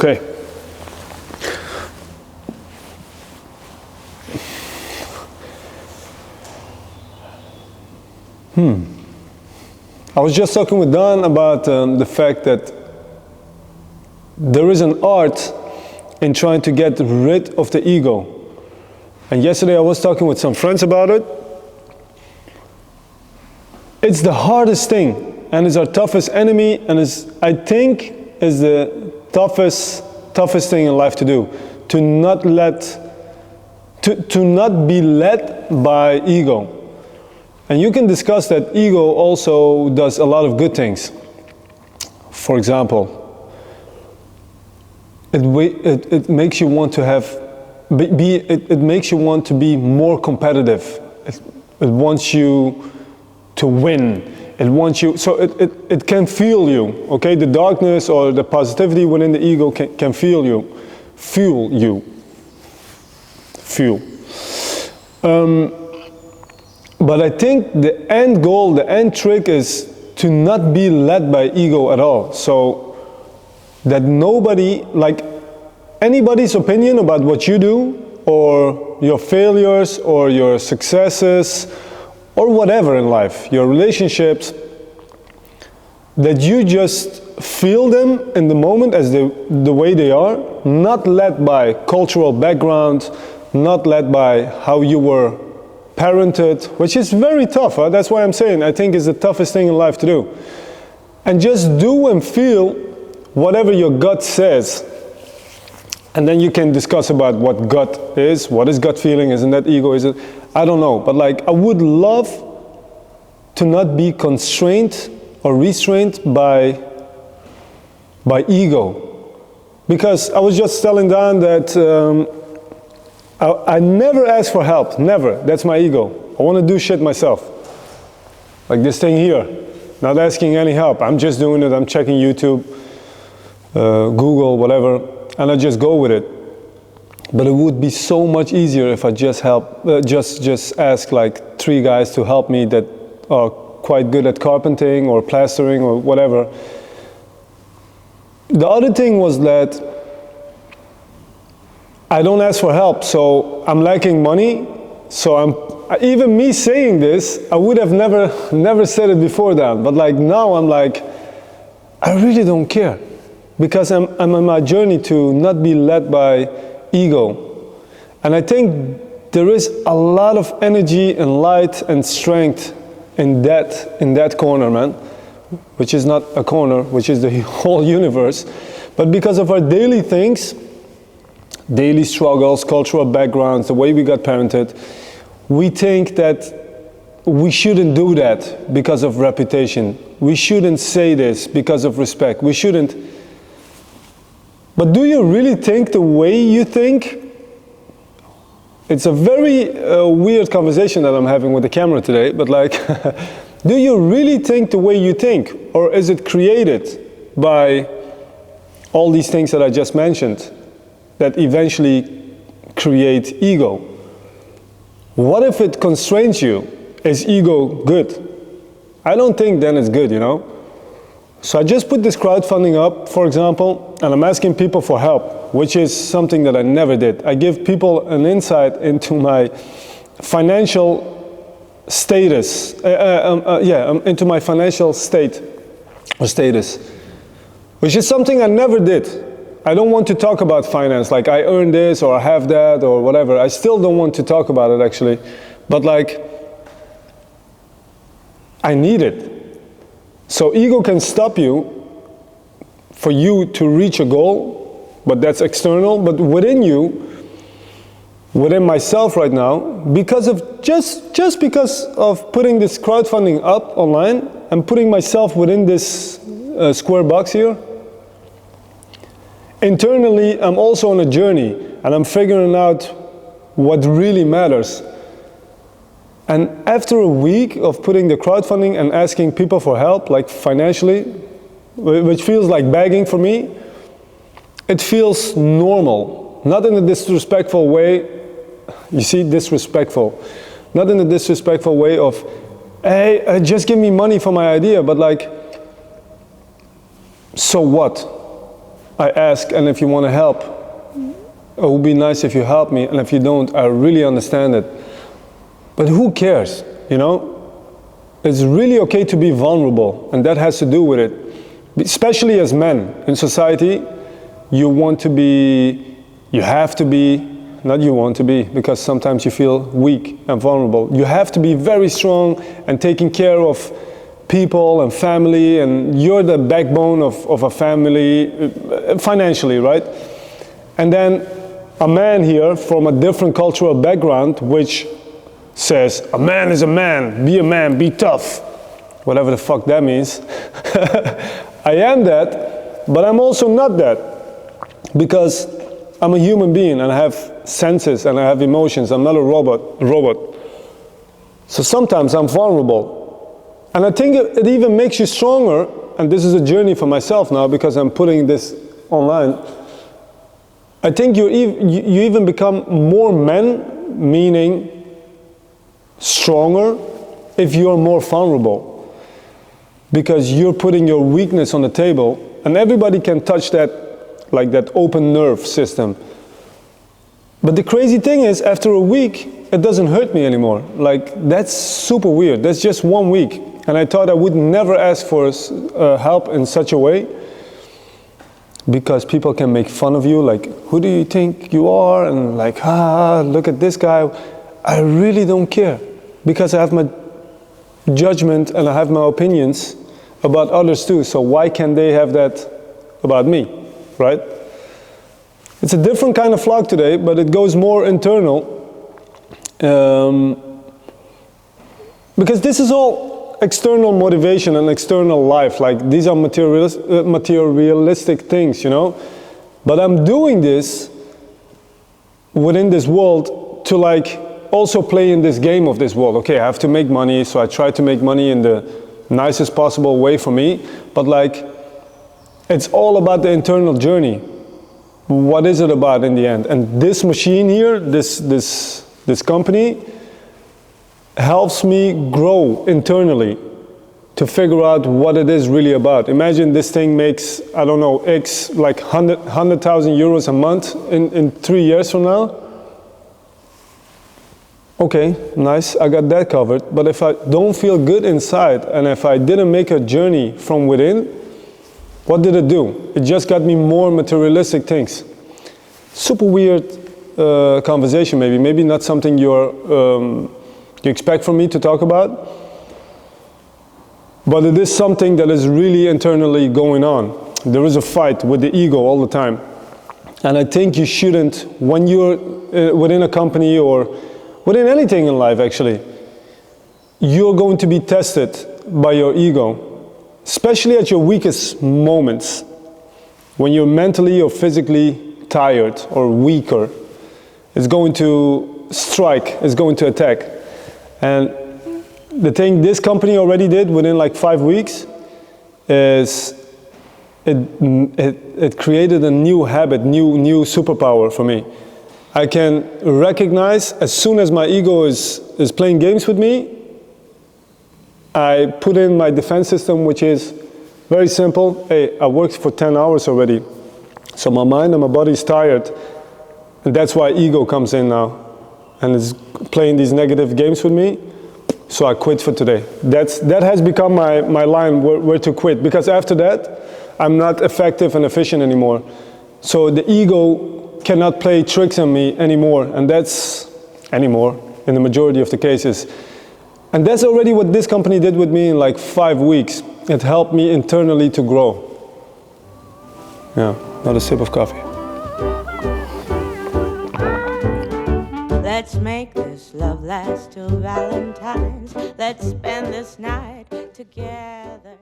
Okay. I was just talking with Don about the fact that there is an art in trying to get rid of the ego. And yesterday I was talking with some friends about it. It's the hardest thing, and it's our toughest enemy, and I think is the toughest thing in life to do. To not be led by ego. And you can discuss that ego also does a lot of good things. For example, it makes you want to it makes you want to be more competitive. It wants you to win. It wants you, so it can fuel you, okay? The darkness or the positivity within the ego can fuel you. But I think the end goal, the end trick is to not be led by ego at all. So that nobody, like anybody's opinion about what you do, or your failures, or your successes, or whatever in life, your relationships, that you just feel them in the moment as the way they are, not led by cultural background, not led by how you were parented, which is very tough. That's why I'm saying I think it's the toughest thing in life to do. And just do and feel whatever your gut says. And then you can discuss about what gut is, what is gut feeling, isn't that ego, is it? I don't know, but like I would love to not be constrained or restrained by ego. Because I was just telling Dan that I never ask for help, never. That's my ego. I want to do shit myself. Like this thing here, not asking any help. I'm just doing it, I'm checking YouTube, Google, whatever, and I just go with it. But it would be so much easier if I just ask like 3 guys to help me that are quite good at carpenting or plastering or whatever. The other thing was that I don't ask for help, so I'm lacking money. So even me saying this, I would have never said it before that. But like now I'm like, I really don't care, because I'm on my journey to not be led by ego. And I think there is a lot of energy and light and strength in that corner, man. Which is not a corner, which is the whole universe. But because of our daily things, daily struggles, cultural backgrounds, the way we got parented, we think that we shouldn't do that because of reputation. We shouldn't say this because of respect. We shouldn't. But do you really think the way you think? It's a very weird conversation that I'm having with the camera today, but like, do you really think the way you think? Or is it created by all these things that I just mentioned that eventually create ego? What if it constrains you? Is ego good? I don't think then it's good, you know? So I just put this crowdfunding up, for example, and I'm asking people for help, which is something that I never did. I give people an insight into my financial status, into my financial state or status, which is something I never did. I don't want to talk about finance, like I earn this or I have that or whatever. I still don't want to talk about it actually, but like, I need it. So ego can stop you for you to reach a goal, but that's external, but within you, within myself right now, because of just because of putting this crowdfunding up online and putting myself within this square box here, internally I'm also on a journey and I'm figuring out what really matters. And after a week of putting the crowdfunding and asking people for help, like financially, which feels like begging for me, it feels normal, not in a disrespectful way. You see, disrespectful. Not in a disrespectful way of, hey, just give me money for my idea, but like, so what? I ask, and if you want to help, it would be nice if you help me, and if you don't, I really understand it. But who cares, you know? It's really okay to be vulnerable, and that has to do with it. Especially as men in society, you want to be, you have to be, not you want to be, because sometimes you feel weak and vulnerable. You have to be very strong and taking care of people and family, and you're the backbone of a family, financially, right? And then a man here from a different cultural background, which says, a man is a man, be tough, whatever the fuck that means. I am that, but I'm also not that, because I'm a human being and I have senses and I have emotions. I'm not a robot. So sometimes I'm vulnerable. And I think it even makes you stronger, and this is a journey for myself now because I'm putting this online. I think you even become more man, meaning stronger, if you're more vulnerable, because you're putting your weakness on the table, and everybody can touch that, like that open nerve system. But the crazy thing is, after a week, it doesn't hurt me anymore. Like, that's super weird. That's just 1 week, and I thought I would never ask for help in such a way, because people can make fun of you, like, who do you think you are, and like, look at this guy. I really don't care, because I have my judgment and I have my opinions about others too, so why can't they have that about me, right? It's a different kind of vlog today, but it goes more internal, because this is all external motivation and external life, like these are materialistic things, you know, but I'm doing this within this world to like also play in this game of this world. Okay, I have to make money, so I try to make money in the nicest possible way for me, but like, it's all about the internal journey. What is it about in the end? And this machine here, this company, helps me grow internally to figure out what it is really about. Imagine this thing makes, I don't know, X, like 100,000 euros a month in 3 years from now. Okay, nice, I got that covered. But if I don't feel good inside, and if I didn't make a journey from within, what did it do? It just got me more materialistic things. Super weird conversation, maybe not something you expect from me to talk about. But it is something that is really internally going on. There is a fight with the ego all the time. And I think you shouldn't, when you're within a company or within anything in life actually, you're going to be tested by your ego, especially at your weakest moments, when you're mentally or physically tired or weaker. It's going to strike, it's going to attack. And the thing this company already did within like 5 weeks is it created a new habit, new superpower for me. I can recognize as soon as my ego is playing games with me, I put in my defense system, which is very simple. Hey, I worked for 10 hours already, so my mind and my body is tired, and that's why ego comes in now and is playing these negative games with me. So I quit for today. That has become my line where to quit, because after that I'm not effective and efficient anymore. So the ego cannot play tricks on me anymore, and that's anymore in the majority of the cases. And that's already what this company did with me in like 5 weeks. It helped me internally to grow. Yeah, another sip of coffee. Let's make this love last till Valentine's. Let's spend this night together.